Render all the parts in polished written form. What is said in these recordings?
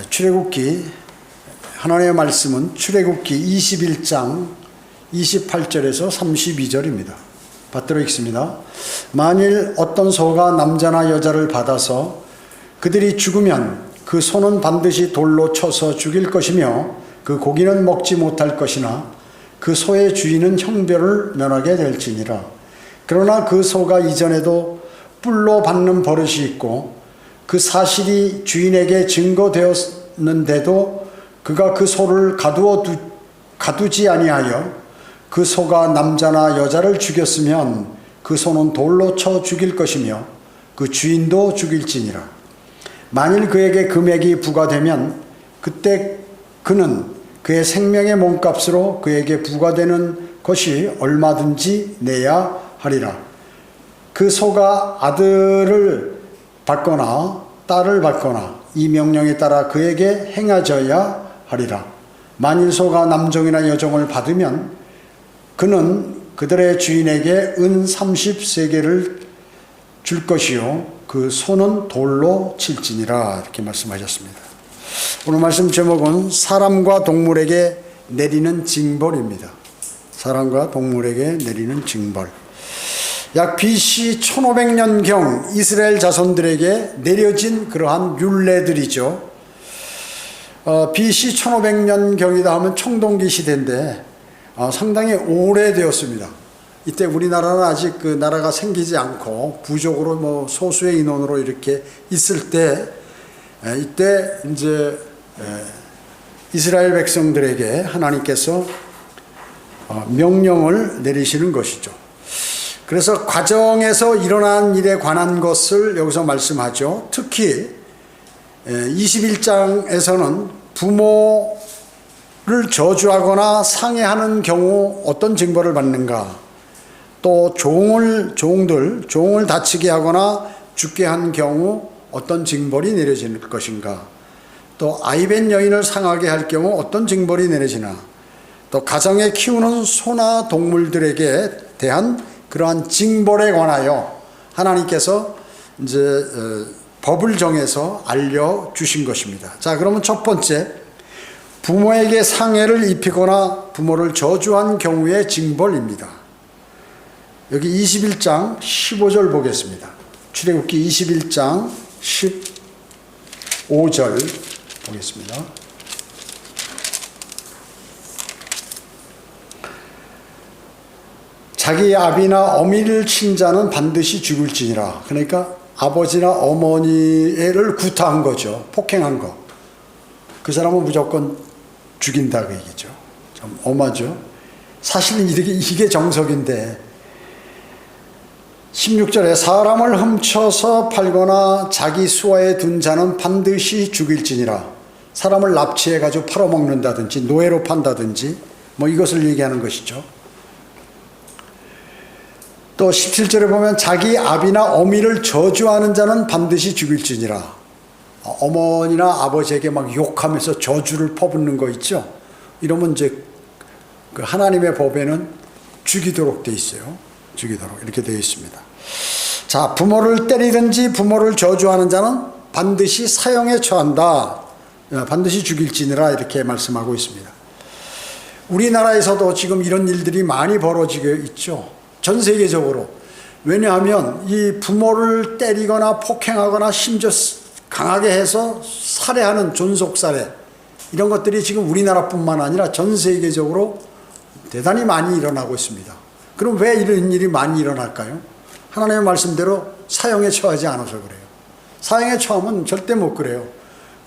출애굽기 하나님의 말씀은 출애굽기 21장 28절에서 32절입니다. 받들어 읽습니다. 만일 어떤 소가 남자나 여자를 받아서 그들이 죽으면 그 소는 반드시 돌로 쳐서 죽일 것이며 그 고기는 먹지 못할 것이나 그 소의 주인은 형벌을 면하게 될지니라. 그러나 그 소가 이전에도 뿔로 받는 버릇이 있고 그 사실이 주인에게 증거되었는데도 그가 그 소를 가두지 아니하여 그 소가 남자나 여자를 죽였으면 그 소는 돌로 쳐 죽일 것이며 그 주인도 죽일지니라. 만일 그에게 금액이 부과되면 그때 그는 그의 생명의 몸값으로 그에게 부과되는 것이 얼마든지 내야 하리라. 그 소가 아들을 받거나 딸을 받거나 이 명령에 따라 그에게 행하져야 하리라. 만일 소가 남종이나 여종을 받으면 그는 그들의 주인에게 은 30세겔을 줄 것이요 그 소는 돌로 칠지니라. 이렇게 말씀하셨습니다. 오늘 말씀 제목은 사람과 동물에게 내리는 징벌입니다. 사람과 동물에게 내리는 징벌. 약 BC 1500년경 이스라엘 자손들에게 내려진 그러한 율례들이죠. BC 1500년경이다 하면 청동기 시대인데 상당히 오래되었습니다. 이때 우리나라는 아직 그 나라가 생기지 않고 부족으로 소수의 인원으로 이렇게 있을 때 이때 이제 이스라엘 백성들에게 하나님께서 명령을 내리시는 것이죠. 그래서 과정에서 일어난 일에 관한 것을 여기서 말씀하죠. 특히 21장에서는 부모를 저주하거나 상해하는 경우 어떤 징벌을 받는가, 또 종을 다치게 하거나 죽게 한 경우 어떤 징벌이 내려질 것인가, 또 아이벤 여인을 상하게 할 경우 어떤 징벌이 내려지나, 또 가정에 키우는 소나 동물들에게 대한 그러한 징벌에 관하여 하나님께서 이제 법을 정해서 알려주신 것입니다. 자, 그러면 첫 번째, 부모에게 상해를 입히거나 부모를 저주한 경우의 징벌입니다. 여기 21장 15절 보겠습니다. 출애굽기 21장 15절 보겠습니다. 자기 아비나 어미를 친 자는 반드시 죽을지니라. 그러니까 아버지나 어머니를 구타한 거죠. 폭행한 거. 그 사람은 무조건 죽인다 그 얘기죠. 좀 엄하죠. 사실은 이게 정석인데 16절에 사람을 훔쳐서 팔거나 자기 수하에 둔 자는 반드시 죽일지니라. 사람을 납치해가지고 팔아먹는다든지 노예로 판다든지 이것을 얘기하는 것이죠. 또 17절에 보면 자기 아비나 어미를 저주하는 자는 반드시 죽일지니라. 어머니나 아버지에게 막 욕하면서 저주를 퍼붓는 거 있죠. 이러면 이제 그 하나님의 법에는 죽이도록 돼 있어요. 죽이도록 이렇게 되어 있습니다. 자, 부모를 때리든지 부모를 저주하는 자는 반드시 사형에 처한다. 반드시 죽일지니라 이렇게 말씀하고 있습니다. 우리나라에서도 지금 이런 일들이 많이 벌어지고 있죠. 전 세계적으로. 왜냐하면 이 부모를 때리거나 폭행하거나 심지어 강하게 해서 살해하는 존속살해, 이런 것들이 지금 우리나라뿐만 아니라 전 세계적으로 대단히 많이 일어나고 있습니다. 그럼 왜 이런 일이 많이 일어날까요? 하나님의 말씀대로 사형에 처하지 않아서 그래요. 사형에 처하면 절대 못 그래요.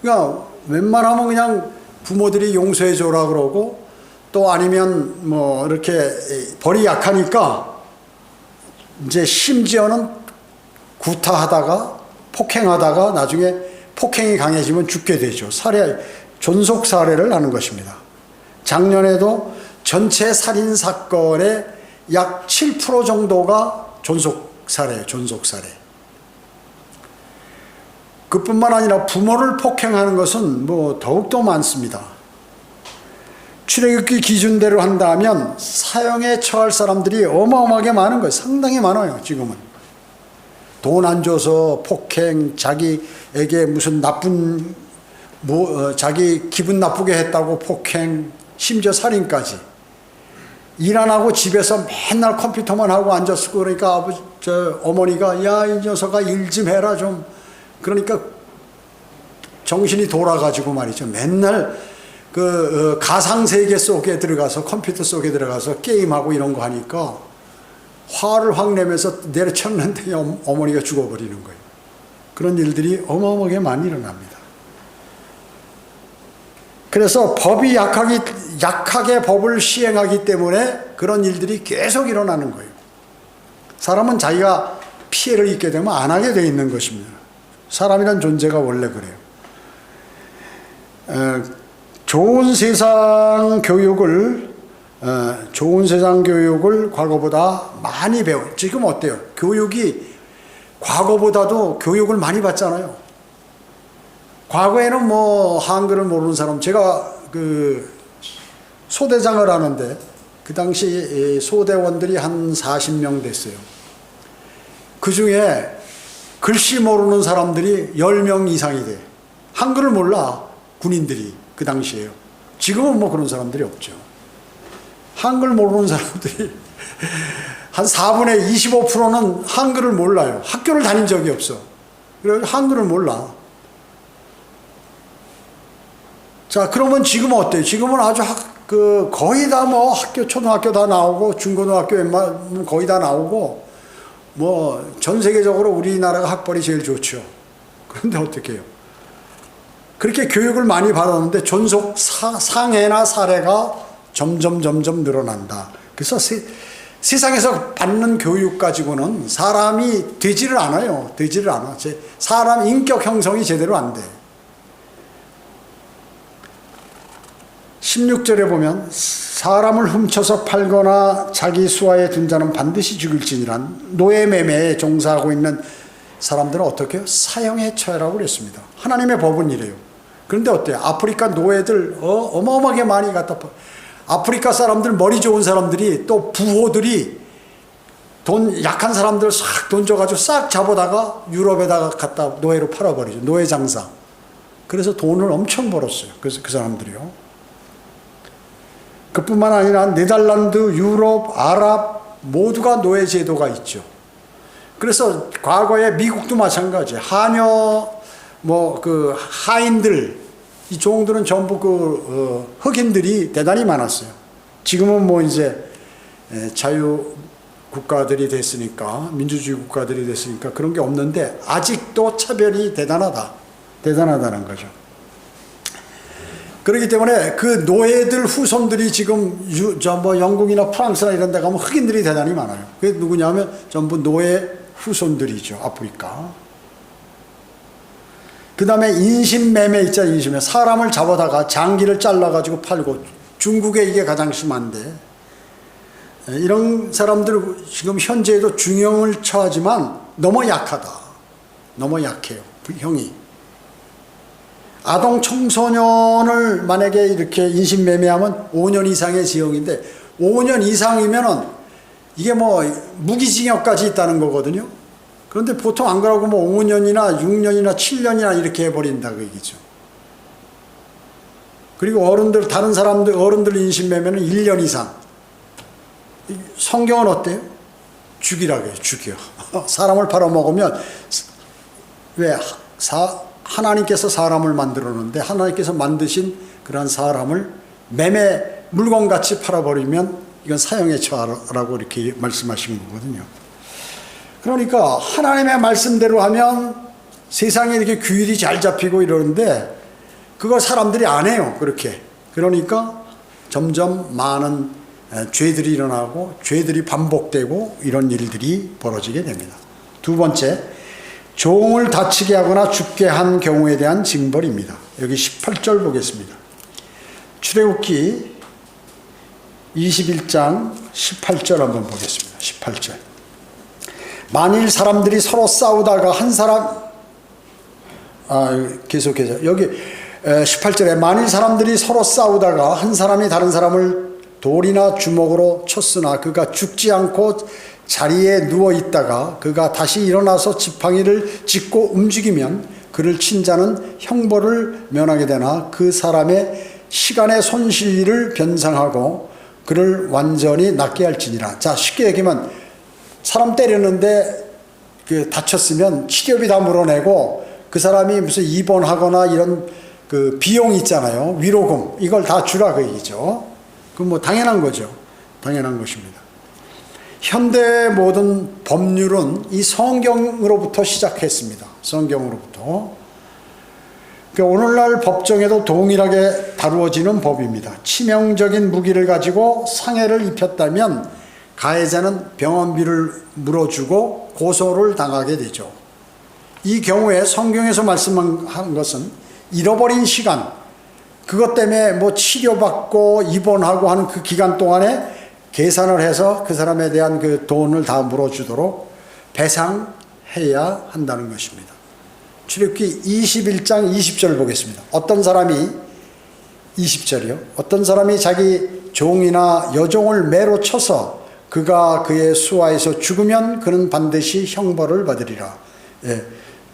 그러니까 웬만하면 그냥 부모들이 용서해 줘라 그러고, 또 아니면 이렇게 벌이 약하니까 이제 심지어는 구타하다가 폭행하다가 나중에 폭행이 강해지면 죽게 되죠. 존속 살해를 하는 것입니다. 작년에도 전체 살인 사건의 약 7% 정도가 존속 살해. 그뿐만 아니라 부모를 폭행하는 것은 더욱더 많습니다. 출애굽기 기준대로 한다면 사형에 처할 사람들이 어마어마하게 많은 거예요. 상당히 많아요. 지금은 돈 안 줘서 폭행, 자기에게 무슨 나쁜 자기 기분 나쁘게 했다고 폭행, 심지어 살인까지. 일 안 하고 집에서 맨날 컴퓨터만 하고 앉았고, 그러니까 어머니가 야, 이 녀석아 일 좀 해라 좀. 그러니까 정신이 돌아가지고 말이죠. 맨날 그 가상세계 속에 들어가서, 컴퓨터 속에 들어가서 게임하고 이런 거 하니까 화를 확 내면서 내려쳤는데 어머니가 죽어버리는 거예요. 그런 일들이 어마어마하게 많이 일어납니다. 그래서 법이 약하게 법을 시행하기 때문에 그런 일들이 계속 일어나는 거예요. 사람은 자기가 피해를 입게 되면 안 하게 돼 있는 것입니다. 사람이란 존재가 원래 그래요. 좋은 세상 교육을 과거보다 많이 지금 어때요? 교육이 과거보다도 교육을 많이 받잖아요. 과거에는 뭐 한글을 모르는 사람, 제가 그 소대장을 하는데 그 당시 소대원들이 한 40명 됐어요. 그 중에 글씨 모르는 사람들이 10명 이상이 돼. 한글을 몰라, 군인들이 그 당시에요. 지금은 뭐 그런 사람들이 없죠. 한글 모르는 사람들이 한 4분의 25%는 한글을 몰라요. 학교를 다닌 적이 없어. 그래서 한글을 몰라. 자, 그러면 지금은 어때요? 지금은 아주 거의 다 뭐 초등학교 다 나오고, 중고등학교 웬만하면 거의 다 나오고, 뭐, 전 세계적으로 우리나라가 학벌이 제일 좋죠. 그런데 어떻게 해요? 그렇게 교육을 많이 받았는데 존속 상해나 사례가 점점 늘어난다. 그래서 세상에서 받는 교육 가지고는 사람이 되지를 않아요. 되지를 않아. 사람 인격 형성이 제대로 안 돼. 16절에 보면 사람을 훔쳐서 팔거나 자기 수하에 둔 자는 반드시 죽일지니란, 노예매매에 종사하고 있는 사람들은 어떻게 해요? 사형에 처해라고 그랬습니다. 하나님의 법은 이래요. 그런데 어때요? 아프리카 노예들 어마어마하게 많이 갖다 아프리카 사람들, 머리 좋은 사람들이, 또 부호들이 돈 약한 사람들 싹 돈 줘가지고 싹 잡아다가 유럽에다가 갖다 노예로 팔아버리죠. 노예 장사. 그래서 돈을 엄청 벌었어요. 그래서 그 사람들이요. 그뿐만 아니라 네덜란드, 유럽, 아랍 모두가 노예 제도가 있죠. 그래서 과거에 미국도 마찬가지예요. 하녀, 하인들, 이 종들은 전부 흑인들이 대단히 많았어요. 지금은 뭐 이제 자유 국가들이 됐으니까, 민주주의 국가들이 됐으니까 그런 게 없는데 아직도 차별이 대단하다는 거죠. 그렇기 때문에 그 노예들 후손들이 지금 영국이나 프랑스나 이런 데 가면 흑인들이 대단히 많아요. 그게 누구냐면 전부 노예 후손들이죠. 아프리카. 그 다음에 인신매매 있잖아요. 인신매매. 사람을 잡아다가 장기를 잘라가지고 팔고, 중국에 이게 가장 심한데, 이런 사람들 지금 현재에도 중형을 처하지만 너무 약하다. 너무 약해요. 형이. 아동 청소년을 만약에 이렇게 인신매매하면 5년 이상의 징역인데, 5년 이상이면은 이게 뭐 무기징역까지 있다는 거거든요. 그런데 보통 안 그러고 뭐 5년이나 6년이나 7년이나 이렇게 해버린다 그 얘기죠. 그리고 다른 사람들, 어른들 인신매매는 1년 이상. 성경은 어때요? 죽이라고 해요. 죽여. 사람을 팔아먹으면, 왜? 하나님께서 사람을 만들었는데 하나님께서 만드신 그러한 사람을 물건같이 팔아버리면 이건 사형에 처하라고 이렇게 말씀하신 거거든요. 그러니까 하나님의 말씀대로 하면 세상에 이렇게 규율이 잘 잡히고 이러는데 그걸 사람들이 안 해요. 그렇게. 그러니까 점점 많은 죄들이 일어나고 죄들이 반복되고 이런 일들이 벌어지게 됩니다. 두 번째, 종을 다치게 하거나 죽게 한 경우에 대한 징벌입니다. 여기 18절 보겠습니다. 출애굽기 21장 18절 한번 보겠습니다. 18절. 만일 사람들이 서로 싸우다가 한 사람, 계속해서 여기 18절에 만일 사람들이 서로 싸우다가 한 사람이 다른 사람을 돌이나 주먹으로 쳤으나 그가 죽지 않고 자리에 누워 있다가 그가 다시 일어나서 지팡이를 짚고 움직이면 그를 친 자는 형벌을 면하게 되나 그 사람의 시간의 손실을 변상하고 그를 완전히 낫게 할지니라. 자, 쉽게 얘기하면 사람 때렸는데 그 다쳤으면 치료비 다 물어내고 그 사람이 무슨 입원하거나 이런 그 비용 있잖아요. 위로금 이걸 다 주라 그 얘기죠. 그 뭐 당연한 거죠. 당연한 것입니다. 현대의 모든 법률은 이 성경으로부터 시작했습니다. 성경으로부터. 그러니까 오늘날 법정에도 동일하게 다루어지는 법입니다. 치명적인 무기를 가지고 상해를 입혔다면 가해자는 병원비를 물어주고 고소를 당하게 되죠. 이 경우에 성경에서 말씀한 것은 잃어버린 시간, 그것 때문에 뭐 치료받고 입원하고 하는 그 기간 동안에 계산을 해서 그 사람에 대한 그 돈을 다 물어주도록 배상해야 한다는 것입니다. 출애굽기 21장 20절을 보겠습니다. 어떤 사람이 20절이요. 어떤 사람이 자기 종이나 여종을 매로 쳐서 그가 그의 수하에서 죽으면 그는 반드시 형벌을 받으리라. 예.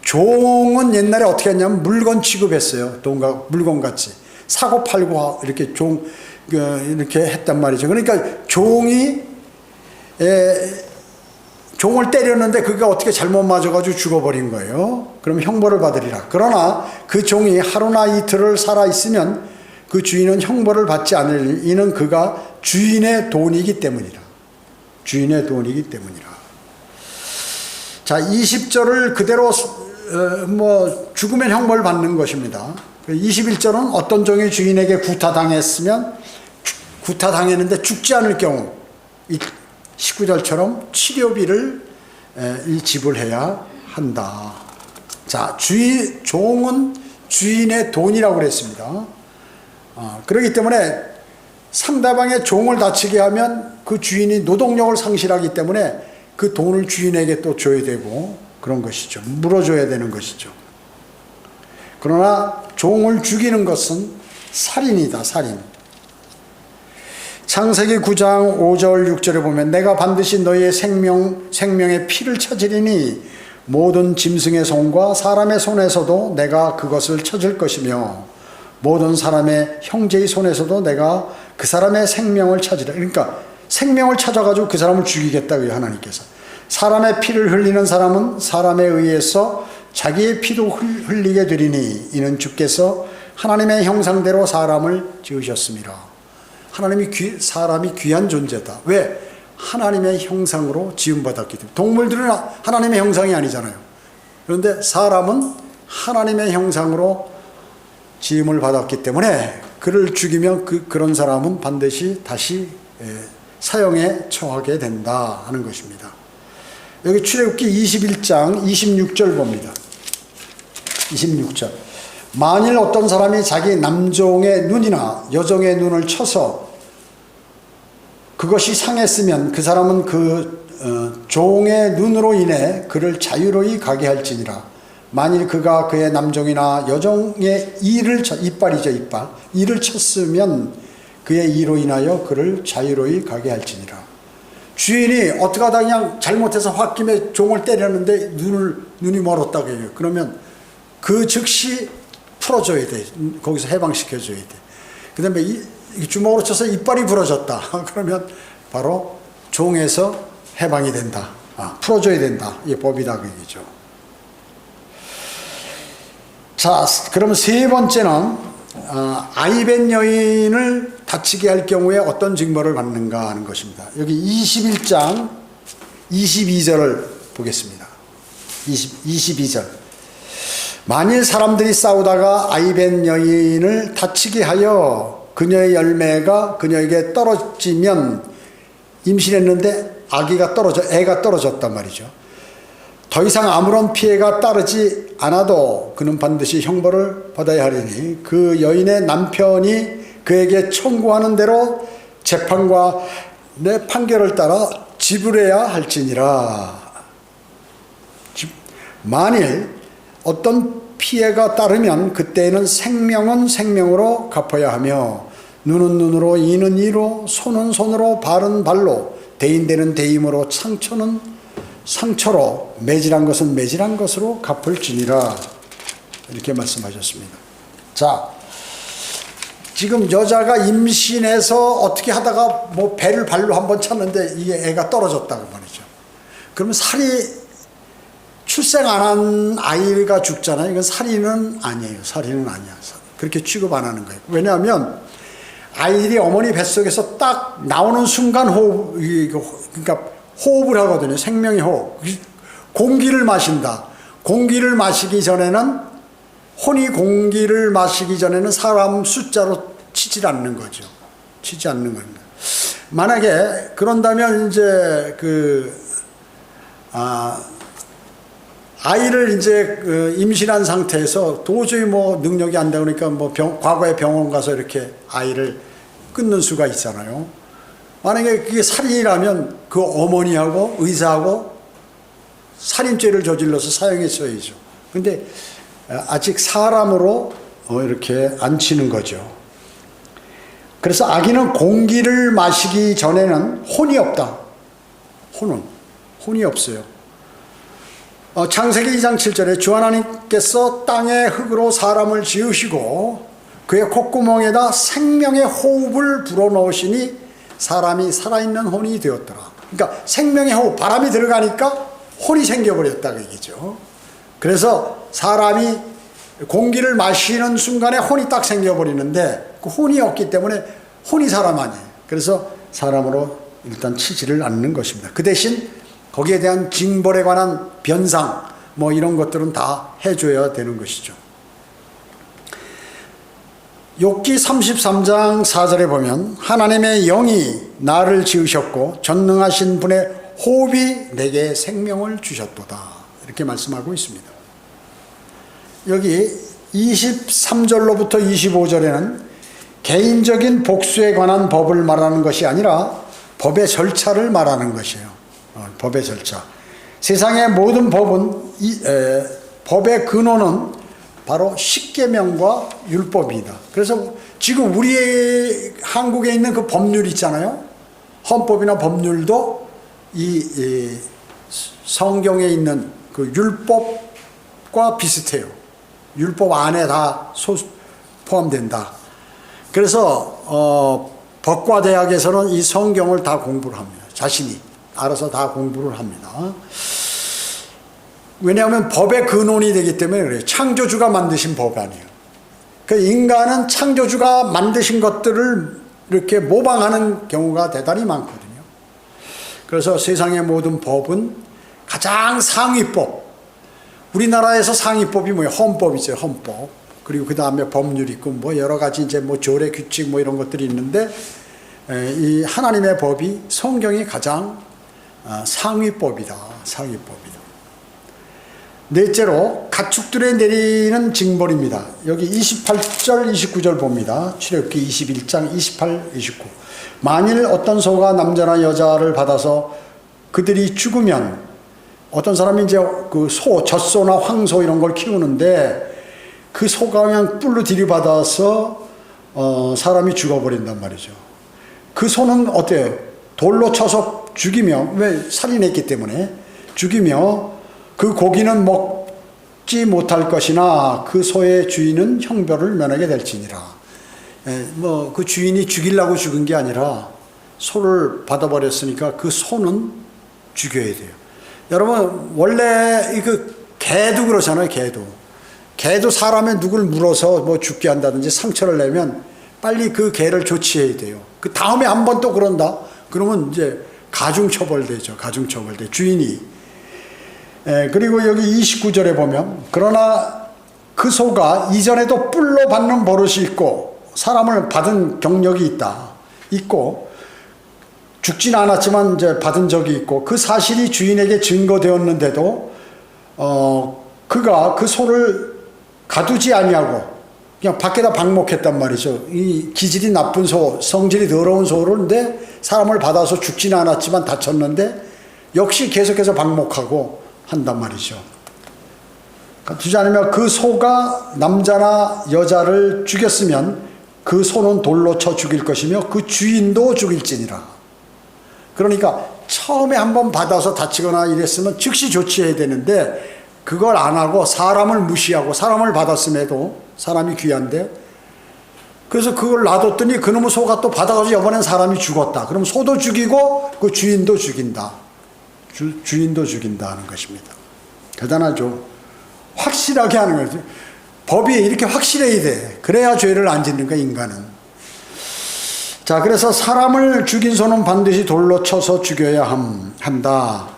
종은 옛날에 어떻게 했냐면 물건 취급했어요. 물건같이 사고 팔고 이렇게 이렇게 했단 말이죠. 그러니까 종을 때렸는데 그가 어떻게 잘못 맞아가지고 죽어버린 거예요. 그럼 형벌을 받으리라. 그러나 그 종이 하루나 이틀을 살아있으면 그 주인은 형벌을 받지 않으리니 이는 그가 주인의 돈이기 때문이라. 주인의 돈이기 때문이라. 자, 20절을 그대로 죽으면 형벌 받는 것입니다. 21절은 어떤 종이 주인에게 구타당했으면 구타당했는데 죽지 않을 경우 19절처럼 치료비를 지불해야 한다. 자, 종은 주인의 돈이라고 그랬습니다. 그렇기 때문에 상대방의 종을 다치게 하면 그 주인이 노동력을 상실하기 때문에 그 돈을 주인에게 또 줘야 되고 그런 것이죠. 물어줘야 되는 것이죠. 그러나 종을 죽이는 것은 살인이다. 살인. 창세기 9장 5절 6절에 보면 내가 반드시 너희의 생명의 피를 찾으리니 모든 짐승의 손과 사람의 손에서도 내가 그것을 찾을 것이며 모든 사람의 형제의 손에서도 내가 그 사람의 생명을 찾으리라. 그러니까 생명을 찾아가지고 그 사람을 죽이겠다고요. 하나님께서. 사람의 피를 흘리는 사람은 사람에 의해서 자기의 피도 흘리게 되리니 이는 주께서 하나님의 형상대로 사람을 지으셨습니다. 사람이 귀한 존재다. 왜? 하나님의 형상으로 지음받았기 때문에. 동물들은 하나님의 형상이 아니잖아요. 그런데 사람은 하나님의 형상으로 지음을 받았기 때문에 그를 죽이면 그런 사람은 반드시 다시 사형에 처하게 된다 하는 것입니다. 여기 출애굽기 21장 26절 봅니다. 26절. 만일 어떤 사람이 자기 남종의 눈이나 여종의 눈을 쳐서 그것이 상했으면 그 사람은 그 종의 눈으로 인해 그를 자유로이 가게 할지니라. 만일 그가 그의 남종이나 여종의 이빨이죠, 이빨. 이를 쳤으면 그의 이로 인하여 그를 자유로이 가게 할지니라. 주인이 어떻게 하다 그냥 잘못해서 홧김에 종을 때렸는데 눈이 멀었다고 해요. 그러면 그 즉시 풀어줘야 돼. 거기서 해방시켜줘야 돼. 그 다음에 주먹으로 쳐서 이빨이 부러졌다. 그러면 바로 종에서 해방이 된다. 풀어줘야 된다. 이게 법이다. 그 얘기죠. 자, 그럼 세 번째는 아이벤 여인을 다치게 할 경우에 어떤 징벌을 받는가 하는 것입니다. 여기 21장 22절을 보겠습니다. 22절. 만일 사람들이 싸우다가 아이벤 여인을 다치게 하여 그녀의 열매가 그녀에게 떨어지면 임신했는데 애가 떨어졌단 말이죠. 더 이상 아무런 피해가 따르지 않아도 그는 반드시 형벌을 받아야 하리니 그 여인의 남편이 그에게 청구하는 대로 재판과 내 판결을 따라 지불해야 할지니라. 만일 어떤 피해가 따르면 그때에는 생명은 생명으로 갚아야 하며 눈은 눈으로 이는 이로 손은 손으로 발은 발로 대인되는 대임으로 상처는 상처로 매질한 것은 매질한 것으로 갚을지니라. 이렇게 말씀하셨습니다. 자, 지금 여자가 임신해서 어떻게 하다가 뭐 배를 발로 한번 찼는데 이게 애가 떨어졌다고 말이죠. 그러면 출생 안 한 아이가 죽잖아요. 이건 살인은 아니에요. 살인은 아니야. 그렇게 취급 안 하는 거예요. 왜냐하면 아이들이 어머니 뱃속에서 딱 나오는 순간 그러니까 호흡을 하거든요. 생명의 호흡. 공기를 마신다. 공기를 마시기 전에는 혼이 공기를 마시기 전에는 사람 숫자로 치질 않는 거죠. 치지 않는 겁니다. 만약에 그런다면 이제 아이를 이제 임신한 상태에서 도저히 뭐 능력이 안 되니까 그러니까 뭐 과거에 병원 가서 이렇게 아이를 끊는 수가 있잖아요. 만약에 그게 살인이라면 그 어머니하고 의사하고 살인죄를 저질러서 사형했어야죠. 근데 아직 사람으로 이렇게 안 치는 거죠. 그래서 아기는 공기를 마시기 전에는 혼이 없다. 혼이 없어요. 창세기 2장 7절에 주 하나님께서 땅의 흙으로 사람을 지으시고 그의 콧구멍에다 생명의 호흡을 불어넣으시니 사람이 살아있는 혼이 되었더라. 그러니까 생명의 호흡, 바람이 들어가니까 혼이 생겨버렸다 그 얘기죠. 그래서 사람이 공기를 마시는 순간에 혼이 딱 생겨버리는데 그 혼이 없기 때문에 혼이 사람 아니에요. 그래서 사람으로 일단 치지를 않는 것입니다. 그 대신 거기에 대한 징벌에 관한 변상 뭐 이런 것들은 다 해줘야 되는 것이죠. 욥기 33장 4절에 보면 하나님의 영이 나를 지으셨고 전능하신 분의 호흡이 내게 생명을 주셨도다 이렇게 말씀하고 있습니다. 여기 23절로부터 25절에는 개인적인 복수에 관한 법을 말하는 것이 아니라 법의 절차를 말하는 것이에요. 법의 절차. 세상의 모든 법의 근원은 바로 십계명과 율법이다. 그래서 지금 우리 한국에 있는 그 법률 있잖아요. 헌법이나 법률도 이 성경에 있는 그 율법과 비슷해요. 율법 안에 다 포함된다. 그래서 법과대학에서는 이 성경을 다 공부를 합니다. 자신이 알아서 다 공부를 합니다. 왜냐하면 법의 근원이 되기 때문에 그래요. 창조주가 만드신 법 아니에요. 그 인간은 창조주가 만드신 것들을 이렇게 모방하는 경우가 대단히 많거든요. 그래서 세상의 모든 법은 가장 상위법, 우리나라에서 상위법이 뭐예요? 헌법이죠. 헌법. 그리고 그 다음에 법률 있고 뭐 여러 가지 이제 뭐 조례 규칙 뭐 이런 것들이 있는데 이 하나님의 법이 성경이 가장 상위법이다. 상위법이다. 넷째로 가축들에 내리는 징벌입니다. 여기 28절 29절 봅니다. 출애굽기 21장 28, 29. 만일 어떤 소가 남자나 여자를 받아서 그들이 죽으면 어떤 사람이 이제 그 소, 젖소나 황소 이런 걸 키우는데 그 소가 그냥 뿔로 들이받아서 사람이 죽어버린단 말이죠. 그 소는 어때요? 돌로 쳐서 죽이며, 왜 살인했기 때문에 죽이며 그 고기는 먹지 못할 것이나 그 소의 주인은 형벌을 면하게 될지니라. 뭐 그 주인이 죽이려고 죽은 게 아니라 소를 받아버렸으니까 그 소는 죽여야 돼요. 여러분 원래 그 개도 그렇잖아요. 개도 사람의 누굴 물어서 뭐 죽게 한다든지 상처를 내면 빨리 그 개를 조치해야 돼요. 그 다음에 한 번 또 그런다? 그러면 이제 가중처벌되죠. 가중처벌돼. 주인이. 그리고 여기 29절에 보면 그러나 그 소가 이전에도 뿔로 받는 버릇이 있고 사람을 받은 경력이 있고 죽진 않았지만 이제 받은 적이 있고 그 사실이 주인에게 증거되었는데도 그가 그 소를 가두지 아니하고 그냥 밖에다 방목했단 말이죠. 이 기질이 나쁜 소, 성질이 더러운 소인데 사람을 받아서 죽지는 않았지만 다쳤는데 역시 계속해서 방목하고 한단 말이죠. 두지 않으면 그 소가 남자나 여자를 죽였으면 그 소는 돌로 쳐 죽일 것이며 그 주인도 죽일지니라. 그러니까 처음에 한번 받아서 다치거나 이랬으면 즉시 조치해야 되는데 그걸 안 하고 사람을 무시하고 사람을 받았음에도 사람이 귀한데 그래서 그걸 놔뒀더니 그놈의 소가 또 받아가지고 이번엔 사람이 죽었다. 그럼 소도 죽이고 그 주인도 죽인다. 주인도 죽인다 하는 것입니다. 대단하죠. 확실하게 하는 거죠. 법이 이렇게 확실해야 돼. 그래야 죄를 안 짓는 거야, 인간은. 자, 그래서 사람을 죽인 소는 반드시 돌로 쳐서 죽여야 한다.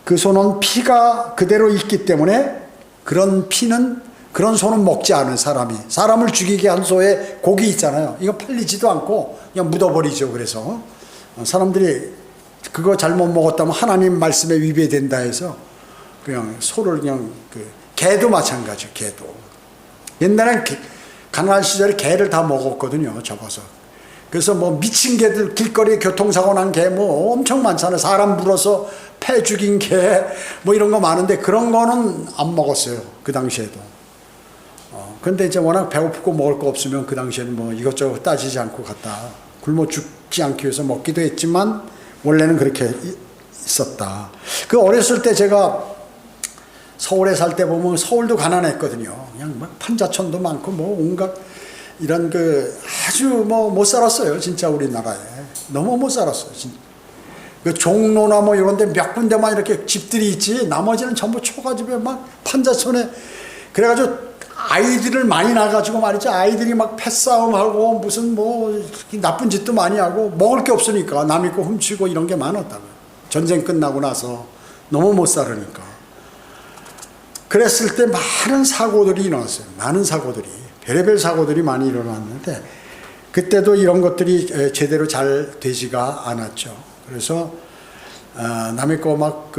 그 소는 피가 그대로 있기 때문에 그런 소는 먹지 않은 사람이. 사람을 죽이게 한 소의 고기 있잖아요. 이거 팔리지도 않고 그냥 묻어버리죠. 그래서 사람들이 그거 잘못 먹었다면 하나님 말씀에 위배된다 해서 그냥 소를 그냥 개도 마찬가지죠. 개도. 옛날엔 가난한 시절에 개를 다 먹었거든요. 접어서. 그래서 뭐 미친 개들 길거리에 교통사고 난 개 뭐 엄청 많잖아요. 사람 물어서 폐 죽인 개 뭐 이런 거 많은데 그런 거는 안 먹었어요. 그 당시에도. 근데 이제 워낙 배고프고 먹을 거 없으면 그 당시에는 뭐 이것저것 따지지 않고 갖다 굶어 죽지 않기 위해서 먹기도 했지만 원래는 그렇게 있었다. 그 어렸을 때 제가 서울에 살 때 보면 서울도 가난했거든요. 그냥 막 판자촌도 많고 뭐 온갖 이런 아주 뭐 못 살았어요. 진짜 우리나라에. 너무 못 살았어요. 진짜. 그 종로나 뭐 이런 데 몇 군데만 이렇게 집들이 있지 나머지는 전부 초가집에 막 판자촌에 그래가지고 아이들을 많이 낳아가지고 말이죠. 아이들이 막 패싸움하고 무슨 뭐 나쁜 짓도 많이 하고 먹을 게 없으니까 남의 거 훔치고 이런 게 많았다고요. 전쟁 끝나고 나서 너무 못 살으니까. 그랬을 때 많은 사고들이 일어났어요. 많은 사고들이. 별의별 사고들이 많이 일어났는데 그때도 이런 것들이 제대로 잘 되지가 않았죠. 그래서 남의 거 막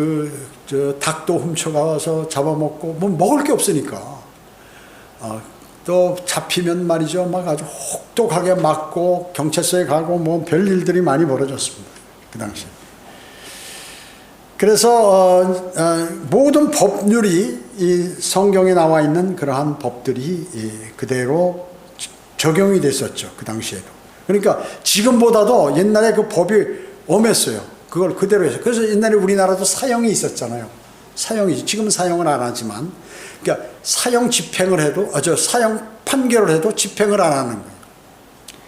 닭도 훔쳐가서 잡아먹고 뭐 먹을 게 없으니까 또 잡히면 말이죠. 막 아주 혹독하게 맞고 경찰서에 가고 뭐 별일들이 많이 벌어졌습니다. 그 당시에. 그래서 모든 법률이 이 성경에 나와 있는 그러한 법들이 그대로 적용이 됐었죠. 그 당시에도. 그러니까 지금보다도 옛날에 그 법이 엄했어요. 그걸 그대로 해서. 그래서 옛날에 우리나라도 사형이 있었잖아요. 사형이 지금은 사형을 안 하지만 그러니까 사형 집행을 해도 사형 판결을 해도 집행을 안 하는 거예요.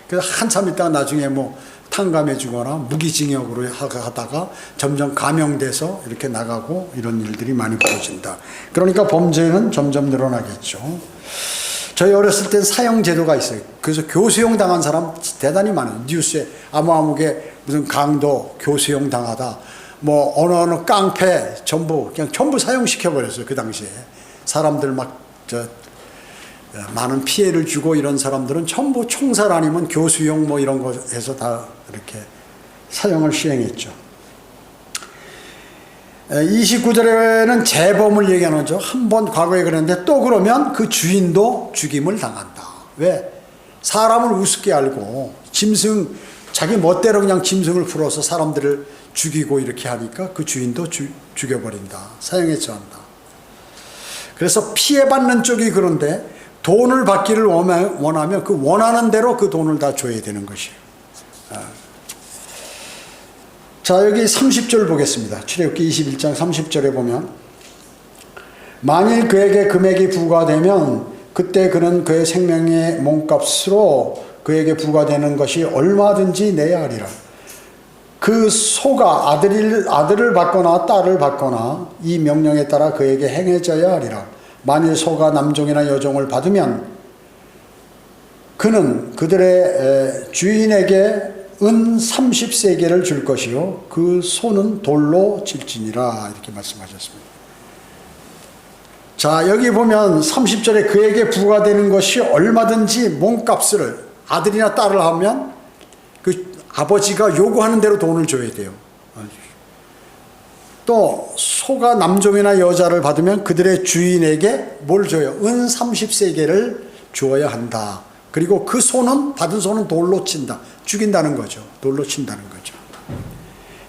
그래서 한참 있다가 나중에 뭐 탕감해 주거나 무기징역으로 하다가 점점 감형돼서 이렇게 나가고 이런 일들이 많이 벌어진다. 그러니까 범죄는 점점 늘어나겠죠. 저희 어렸을 땐 사형 제도가 있어요. 그래서 교수형 당한 사람 대단히 많아요. 뉴스에 아무게 무슨 강도 교수형 당하다. 뭐 어느 깡패 전부 사형시켜버렸어요. 그 당시에. 사람들 많은 피해를 주고 이런 사람들은 전부 총살 아니면 교수형 뭐 이런 거 해서 다 이렇게 사형을 시행했죠. 29절에는 재범을 얘기하는 거죠. 한 번 과거에 그랬는데 또 그러면 그 주인도 죽임을 당한다. 왜? 사람을 우습게 알고 자기 멋대로 그냥 짐승을 풀어서 사람들을 죽이고 이렇게 하니까 그 주인도 죽여버린다. 사형에 처한다. 그래서 피해받는 쪽이 그런데 돈을 받기를 원하면 그 원하는 대로 그 돈을 다 줘야 되는 것이에요. 자, 여기 30절 보겠습니다. 출애굽기 21장 30절에 보면 만일 그에게 금액이 부과되면 그때 그는 그의 생명의 몸값으로 그에게 부과되는 것이 얼마든지 내야 하리라. 그 소가 아들을 받거나 딸을 받거나 이 명령에 따라 그에게 행해져야 하리라. 만일 소가 남종이나 여종을 받으면 그는 그들의 주인에게 은 30세겔을 줄 것이요 그 소는 돌로 칠지니라. 이렇게 말씀하셨습니다. 자, 여기 보면 30절에 그에게 부과되는 것이 얼마든지 몸값을 아들이나 딸을 하면 그 아버지가 요구하는 대로 돈을 줘야 돼요. 또 소가 남종이나 여자를 받으면 그들의 주인에게 뭘 줘요? 은 30세겔을 주어야 한다. 그리고 그 소는 받은 소는 돌로 친다. 죽인다는 거죠. 돌로 친다는 거죠.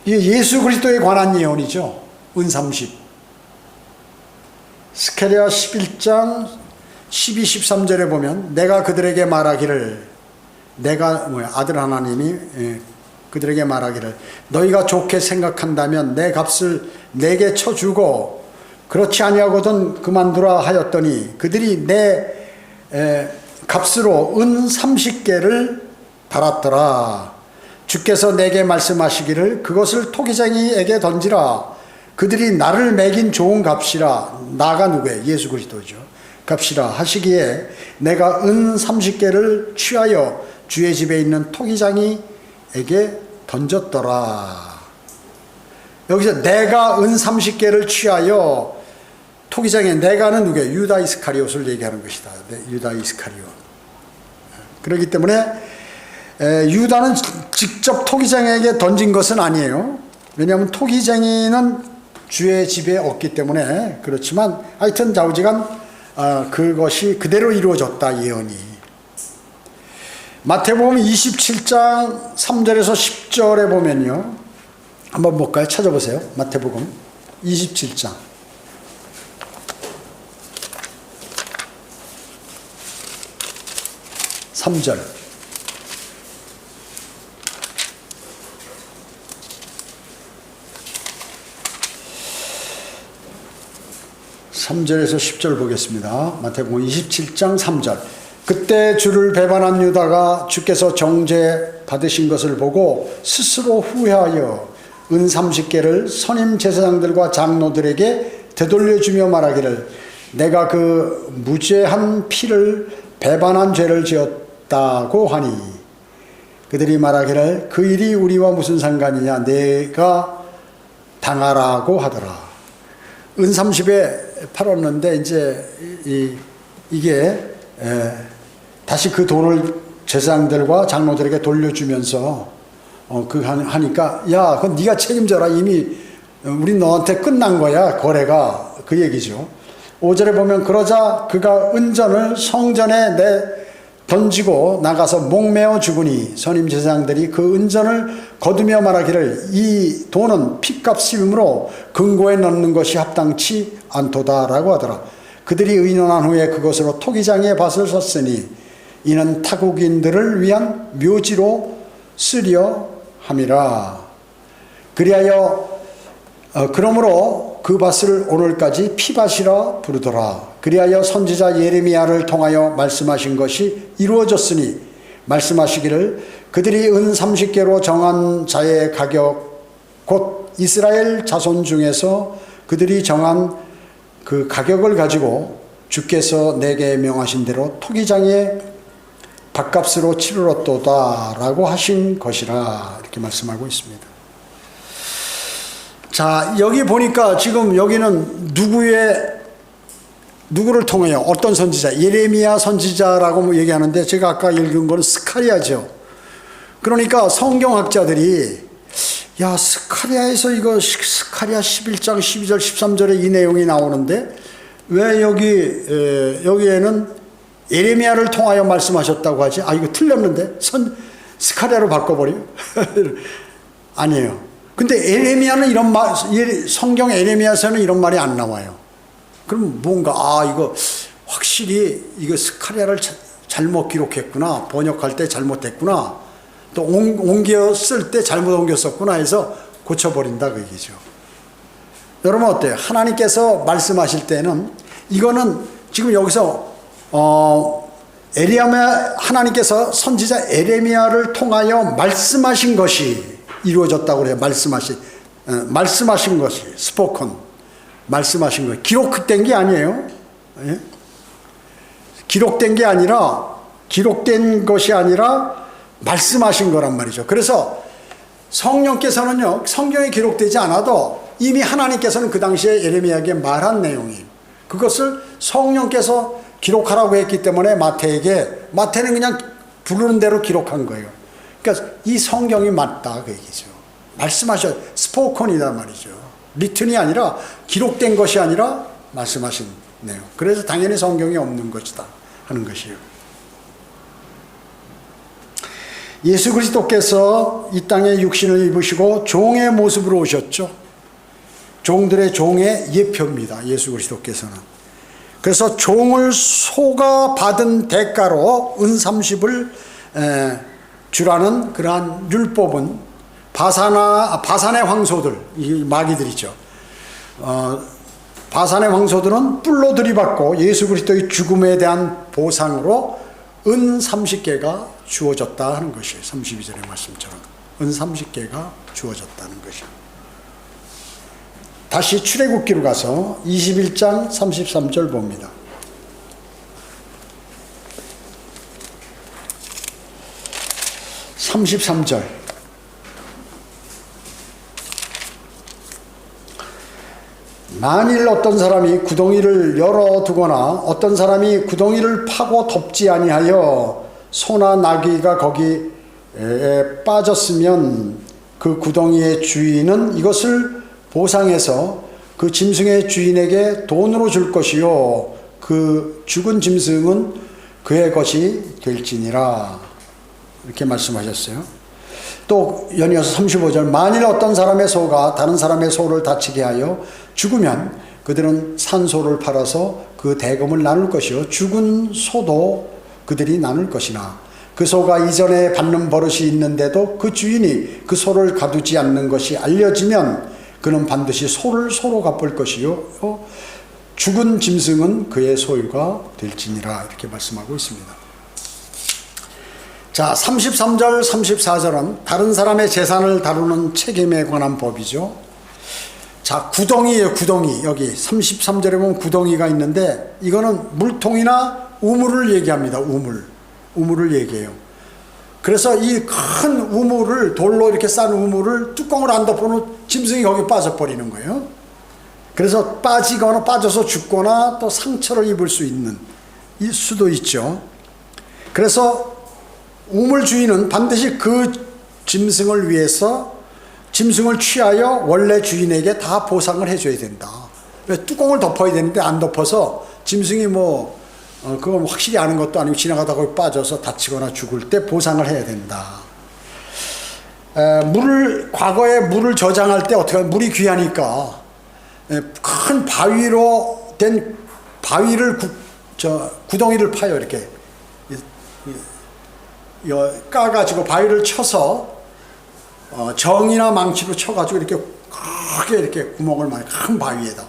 이게 예수 그리스도에 관한 예언이죠. 은 30. 스가랴 11장 12, 13절에 보면 내가 그들에게 말하기를 아들 하나님이 그들에게 말하기를 너희가 좋게 생각한다면 내 값을 내게 쳐주고 그렇지 아니하거든 그만두라 하였더니 그들이 내 값으로 은 30개를 달았더라. 주께서 내게 말씀하시기를 그것을 토기쟁이에게 던지라. 그들이 나를 매긴 좋은 값이라. 나가 누구예요? 예수 그리스도죠. 값이라 하시기에 내가 은 30개를 취하여 주의 집에 있는 토기장이에게 던졌더라. 여기서 내가 은 30개를 취하여 토기장에 내가는 누구예요? 유다 이스카리옷을 얘기하는 것이다. 유다 이스카리옷. 그렇기 때문에 유다는 직접 토기장에게 던진 것은 아니에요. 왜냐하면 토기쟁이는 주의 집에 없기 때문에. 그렇지만 하여튼 좌우지간 그것이 그대로 이루어졌다, 예언이. 마태복음 27장 3절에서 10절에 보면요, 한번 볼까요? 찾아보세요. 마태복음 27장 3절. (3절에서 10절) 보겠습니다. 마태복음 27장 3절. 그때 주를 배반한 유다가 주께서 정죄 받으신 것을 보고 스스로 후회하여 은 30개를 선임 제사장들과 장로들에게 되돌려주며 말하기를 내가 그 무죄한 피를 배반한 죄를 지었다고 하니 그들이 말하기를 그 일이 우리와 무슨 상관이냐 내가 당하라고 하더라. 은 30에 팔았는데 이제 이게 다시 그 돈을 제사장들과 장로들에게 돌려주면서 하니까 야, 그건 네가 책임져라. 이미 우리 너한테 끝난 거야, 거래가. 그 얘기죠. 5절에 보면 그러자 그가 은전을 성전에 던지고 나가서 목매어 죽으니 선임 제사장들이 그 은전을 거두며 말하기를 이 돈은 핏값이므로 금고에 넣는 것이 합당치 않도다라고 하더라. 그들이 의논한 후에 그것으로 토기장에 밭을 섰으니 이는 타국인들을 위한 묘지로 쓰려 함이라. 그러므로 그 밭을 오늘까지 피밭이라 부르더라. 그리하여 선지자 예레미야를 통하여 말씀하신 것이 이루어졌으니 말씀하시기를 그들이 은 30개로 정한 자의 가격 곧 이스라엘 자손 중에서 그들이 정한 그 가격을 가지고 주께서 내게 명하신 대로 토기장에 밭값으로 치르렀도다 라고 하신 것이라 이렇게 말씀하고 있습니다. 자, 여기 보니까 지금 여기는 누구를 통해요? 어떤 선지자? 예레미야 선지자라고 얘기하는데 제가 아까 읽은 거는 스가랴죠. 그러니까 성경학자들이 야, 스가랴에서 이거 스가랴 11장 12절 13절에 이 내용이 나오는데 왜 여기에는 예레미야를 통하여 말씀하셨다고 하지? 아, 이거 틀렸는데 스가랴로 바꿔버려? 아니에요. 근데 에레미야는 이런 말, 성경 에레미야서는 이런 말이 안 나와요. 그럼 뭔가 이거 확실히 이거 스가랴를 잘못 기록했구나, 번역할 때 잘못했구나, 또 옮겨 쓸 때 잘못 옮겼었구나 해서 고쳐버린다 그 얘기죠. 여러분 어때요? 하나님께서 말씀하실 때는 이거는 지금 여기서 하나님께서 선지자 에레미야를 통하여 말씀하신 것이 이루어졌다고 그래요. 말씀하신 것이 스포컨, 말씀하신 것, 기록된 게 아니에요. 예? 기록된 것이 아니라 말씀하신 거란 말이죠. 그래서 성령께서는요, 성경에 기록되지 않아도 이미 하나님께서는 그 당시에 예레미야에게 말한 내용이에요. 그것을 성령께서 기록하라고 했기 때문에 마태는 그냥 부르는 대로 기록한 거예요. 그러니까 이 성경이 맞다 그 얘기죠. 스포컨이다 말이죠. 리튼이 아니라 기록된 것이 아니라 말씀하신 내용. 그래서 당연히 성경이 없는 것이다 하는 것이에요. 예수 그리스도께서 이 땅에 육신을 입으시고 종의 모습으로 오셨죠. 종들의 종의 예표입니다. 예수 그리스도께서는. 그래서 종을 속아 받은 대가로 은 30을 주라는 그러한 율법은 바산의 황소들, 이 마귀들이죠. 바산의 황소들은 뿔로 들이받고 예수 그리스도의 죽음에 대한 보상으로 은 30개가 주어졌다 하는 것이에요. 32절의 말씀처럼 은 30개가 주어졌다는 것이에요. 다시 출애굽기로 가서 21장 33절 봅니다. 33절 만일 어떤 사람이 구덩이를 열어두거나 어떤 사람이 구덩이를 파고 덮지 아니하여 소나 나귀가 거기에 빠졌으면 그 구덩이의 주인은 이것을 보상해서 그 짐승의 주인에게 돈으로 줄 것이요 그 죽은 짐승은 그의 것이 될지니라 이렇게 말씀하셨어요. 또 연이어서 35절 만일 어떤 사람의 소가 다른 사람의 소를 다치게 하여 죽으면 그들은 산소를 팔아서 그 대금을 나눌 것이요 죽은 소도 그들이 나눌 것이나 그 소가 이전에 받는 버릇이 있는데도 그 주인이 그 소를 가두지 않는 것이 알려지면 그는 반드시 소를 소로 갚을 것이요 죽은 짐승은 그의 소유가 될지니라 이렇게 말씀하고 있습니다. 자, 33절 34절은 다른 사람의 재산을 다루는 책임에 관한 법이죠. 자, 구덩이에요. 구덩이. 여기 33절에 보면 구덩이가 있는데 이거는 물통이나 우물을 얘기합니다. 우물을 얘기해요. 그래서 이 큰 우물을 돌로 이렇게 싼 우물을 뚜껑을 안 덮어놓은 짐승이 거기 빠져버리는 거예요. 그래서 빠져서 죽거나 또 상처를 입을 수 있는 일 수도 있죠. 그래서 우물 주인은 반드시 그 짐승을 위해서 짐승을 취하여 원래 주인에게 다 보상을 해줘야 된다. 뚜껑을 덮어야 되는데 안 덮어서 짐승이 그건 확실히 아는 것도 아니고 지나가다가 거기 빠져서 다치거나 죽을 때 보상을 해야 된다. 과거에 물을 저장할 때 어떻게 하면 물이 귀하니까 큰 바위로 된 구덩이를 파요. 이렇게 까가지고 바위를 쳐서 정이나 망치로 쳐가지고 이렇게 크게 이렇게 구멍을 많이 큰 바위에다.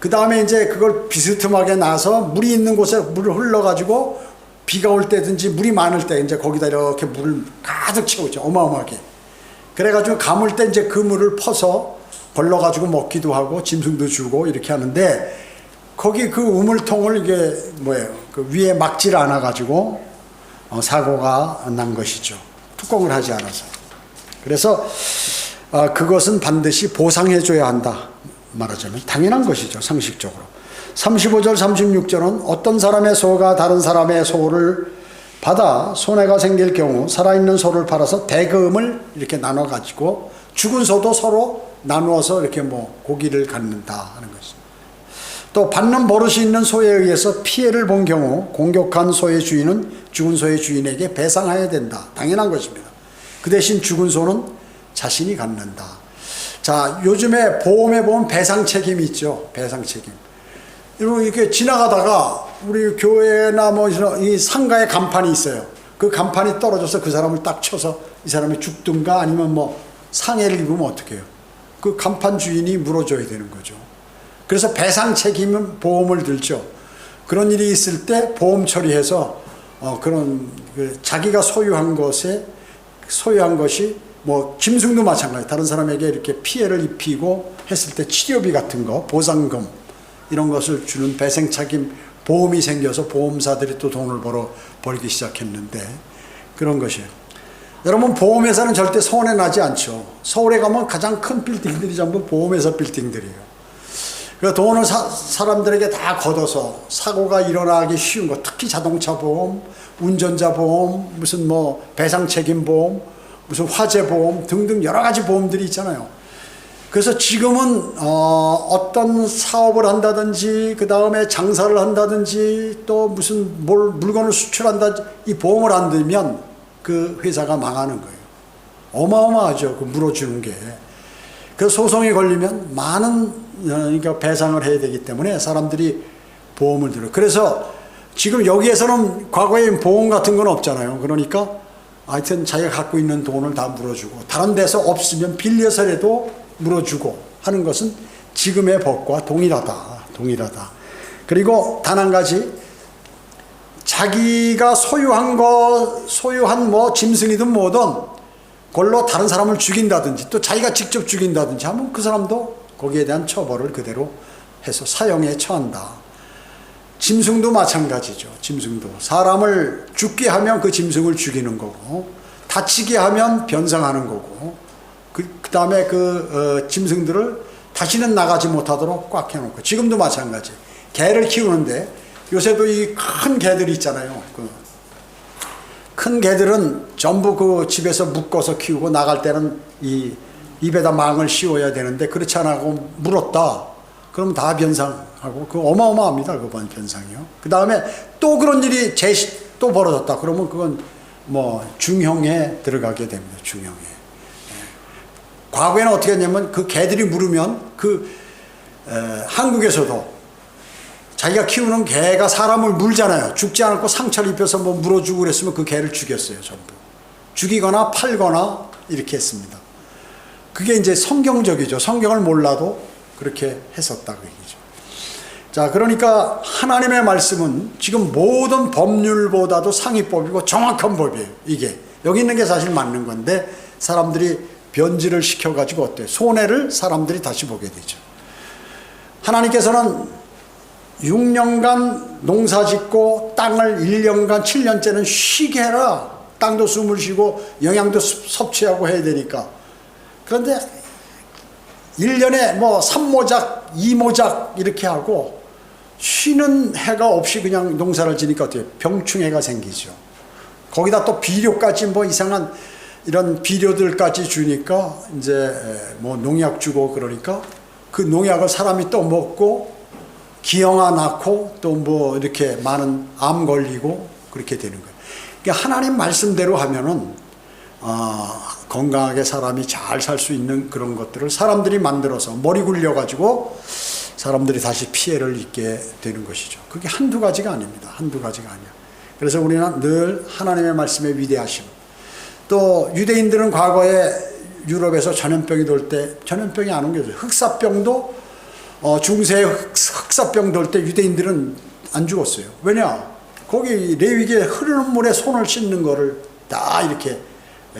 그 다음에 이제 그걸 비스듬하게 놔서 물이 있는 곳에 물을 흘러가지고 비가 올 때든지 물이 많을 때 이제 거기다 이렇게 물을 가득 채우죠. 어마어마하게. 그래가지고 감을 때 이제 그 물을 퍼서 걸러가지고 먹기도 하고 짐승도 주고 이렇게 하는데 거기 그 우물통을 이게 그 위에 막지를 않아가지고 사고가 난 것이죠. 뚜껑을 하지 않아서. 그래서 그것은 반드시 보상해줘야 한다. 말하자면 당연한 것이죠. 상식적으로. 35절 36절은 어떤 사람의 소가 다른 사람의 소를 받아 손해가 생길 경우 살아있는 소를 팔아서 대금을 이렇게 나눠가지고 죽은 소도 서로 나누어서 이렇게 고기를 갖는다 하는 것이죠. 또 받는 버릇이 있는 소에 의해서 피해를 본 경우 공격한 소의 주인은 죽은 소의 주인에게 배상해야 된다. 당연한 것입니다. 그 대신 죽은 소는 자신이 갖는다. 자, 요즘에 보험에 보면 배상 책임이 있죠. 배상 책임. 이렇게 지나가다가 우리 교회나 이 상가에 간판이 있어요. 그 간판이 떨어져서 그 사람을 딱 쳐서 이 사람이 죽든가 아니면 상해를 입으면 어떻게 해요? 그 간판 주인이 물어줘야 되는 거죠. 그래서 배상 책임은 보험을 들죠. 그런 일이 있을 때 보험 처리해서 그런 자기가 소유한 것이 짐승도 마찬가지. 다른 사람에게 이렇게 피해를 입히고 했을 때 치료비 같은 거, 보상금 이런 것을 주는 배상 책임 보험이 생겨서 보험사들이 또 돈을 벌기 시작했는데 그런 것이에요. 여러분 보험회사는 절대 손해 나지 않죠. 서울에 가면 가장 큰 빌딩들이 전부 보험회사 빌딩들이에요. 그러니까 돈을 사람들에게 다 걷어서 사고가 일어나기 쉬운 거, 특히 자동차 보험, 운전자 보험, 무슨 배상 책임 보험, 무슨 화재 보험 등등 여러 가지 보험들이 있잖아요. 그래서 지금은 어떤 사업을 한다든지 그 다음에 장사를 한다든지 또 무슨 물건을 수출한다든지 이 보험을 안 들면 그 회사가 망하는 거예요. 어마어마하죠. 그 물어주는 게. 그 소송이 걸리면 많은 그러니까 배상을 해야 되기 때문에 사람들이 보험을 들어요. 그래서 지금 여기에서는 과거에 보험 같은 건 없잖아요. 그러니까 하여튼 자기가 갖고 있는 돈을 다 물어주고 다른 데서 없으면 빌려서라도 물어주고 하는 것은 지금의 법과 동일하다. 동일하다. 그리고 단 한 가지, 자기가 소유한 뭐 짐승이든 뭐든 그걸로 다른 사람을 죽인다든지 또 자기가 직접 죽인다든지 하면 그 사람도 거기에 대한 처벌을 그대로 해서 사형에 처한다. 짐승도 마찬가지죠. 짐승도 사람을 죽게 하면 그 짐승을 죽이는 거고, 다치게 하면 변상하는 거고, 그 다음에 짐승들을 다시는 나가지 못하도록 꽉 해놓고, 지금도 마찬가지. 개를 키우는데 요새도 이 큰 개들이 있잖아요. 큰 개들은 전부 그 집에서 묶어서 키우고, 나갈 때는 이 입에다 망을 씌워야 되는데 그렇지 않아 하고 물었다. 그럼 다 변상하고, 그 어마어마합니다. 그번 변상이요. 그 다음에 또 그런 일이 또 벌어졌다. 그러면 그건 뭐 중형에 들어가게 됩니다. 중형에. 과거에는 어떻게 했냐면 그 개들이 물으면 한국에서도 자기가 키우는 개가 사람을 물잖아요. 죽지 않고 상처를 입혀서 뭐 물어주고 그랬으면 그 개를 죽였어요. 전부. 죽이거나 팔거나 이렇게 했습니다. 그게 이제 성경적이죠. 성경을 몰라도 그렇게 했었다 그 얘기죠. 자, 그러니까 하나님의 말씀은 지금 모든 법률보다도 상위법이고 정확한 법이에요. 이게 여기 있는 게 사실 맞는 건데 사람들이 변질을 시켜가지고 어때요? 손해를 사람들이 다시 보게 되죠. 하나님께서는 6년간 농사 짓고 땅을 1년간 7년째는 쉬게 해라. 땅도 숨을 쉬고 영양도 섭취하고 해야 되니까. 그런데 1년에 뭐 3모작, 2모작 이렇게 하고 쉬는 해가 없이 그냥 농사를 지니까 어때요? 병충해가 생기죠. 거기다 또 비료까지 뭐 이상한 이런 비료들까지 주니까 이제 뭐 농약 주고 그러니까 그 농약을 사람이 또 먹고 기형아 낳고 또 뭐 이렇게 많은 암 걸리고 그렇게 되는 거예요. 그러니까 하나님 말씀대로 하면은 건강하게 사람이 잘 살 수 있는 그런 것들을 사람들이 만들어서 머리 굴려가지고 사람들이 다시 피해를 입게 되는 것이죠. 그게 한두 가지가 아닙니다. 한두 가지가 아니야. 그래서 우리는 늘 하나님의 말씀의 위대하심. 또 유대인들은 과거에 유럽에서 전염병이 돌 때 전염병이 안 옮겨져요. 흑사병도 중세 흑사병 돌 때 유대인들은 안 죽었어요. 왜냐? 거기 레위기에 흐르는 물에 손을 씻는 거를 다 이렇게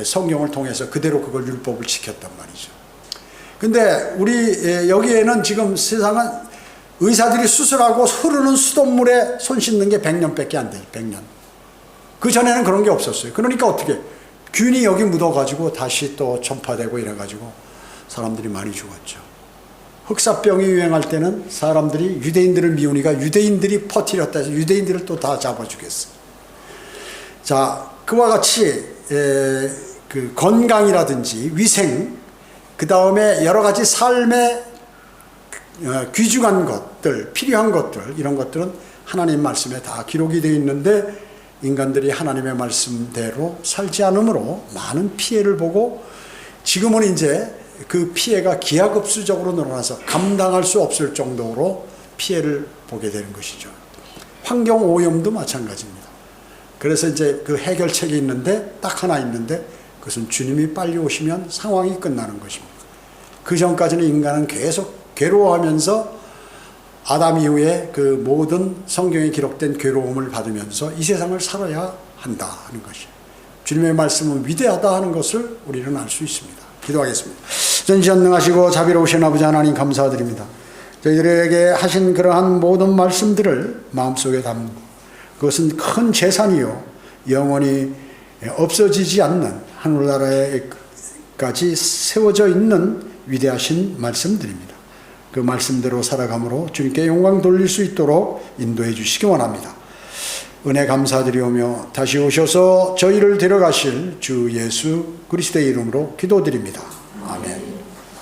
성경을 통해서 그대로 그걸 율법을 지켰단 말이죠. 근데 우리 여기에는 지금 세상은 의사들이 수술하고 흐르는 수돗물에 손 씻는 게 100년밖에 안 돼요. 100년. 그 전에는 그런 게 없었어요. 그러니까 어떻게 균이 여기 묻어가지고 다시 또 전파되고 이래가지고 사람들이 많이 죽었죠. 흑사병이 유행할 때는 사람들이 유대인들을 미우니까 유대인들이 퍼뜨렸다 해서 유대인들을 또 다 잡아 죽였어요. 자, 그와 같이 그 건강이라든지 위생, 그 다음에 여러 가지 삶에 귀중한 것들, 필요한 것들, 이런 것들은 하나님 말씀에 다 기록이 되어 있는데 인간들이 하나님의 말씀대로 살지 않으므로 많은 피해를 보고 지금은 이제 그 피해가 기하급수적으로 늘어나서 감당할 수 없을 정도로 피해를 보게 되는 것이죠. 환경 오염도 마찬가지입니다. 그래서 이제 그 해결책이 있는데 딱 하나 있는데 그것은 주님이 빨리 오시면 상황이 끝나는 것입니다. 그 전까지는 인간은 계속 괴로워하면서 아담 이후에 그 모든 성경에 기록된 괴로움을 받으면서 이 세상을 살아야 한다 하는 것이에요. 주님의 말씀은 위대하다 하는 것을 우리는 알 수 있습니다. 기도하겠습니다. 전지전능하시고 자비로우신 아버지 하나님 감사드립니다. 저희들에게 하신 그러한 모든 말씀들을 마음속에 담고 그것은 큰 재산이요 영원히 없어지지 않는 하늘나라에까지 세워져 있는 위대하신 말씀들입니다. 그 말씀대로 살아감으로 주님께 영광 돌릴 수 있도록 인도해 주시기 원합니다. 은혜 감사드리오며 다시 오셔서 저희를 데려가실 주 예수 그리스도의 이름으로 기도드립니다. 아멘.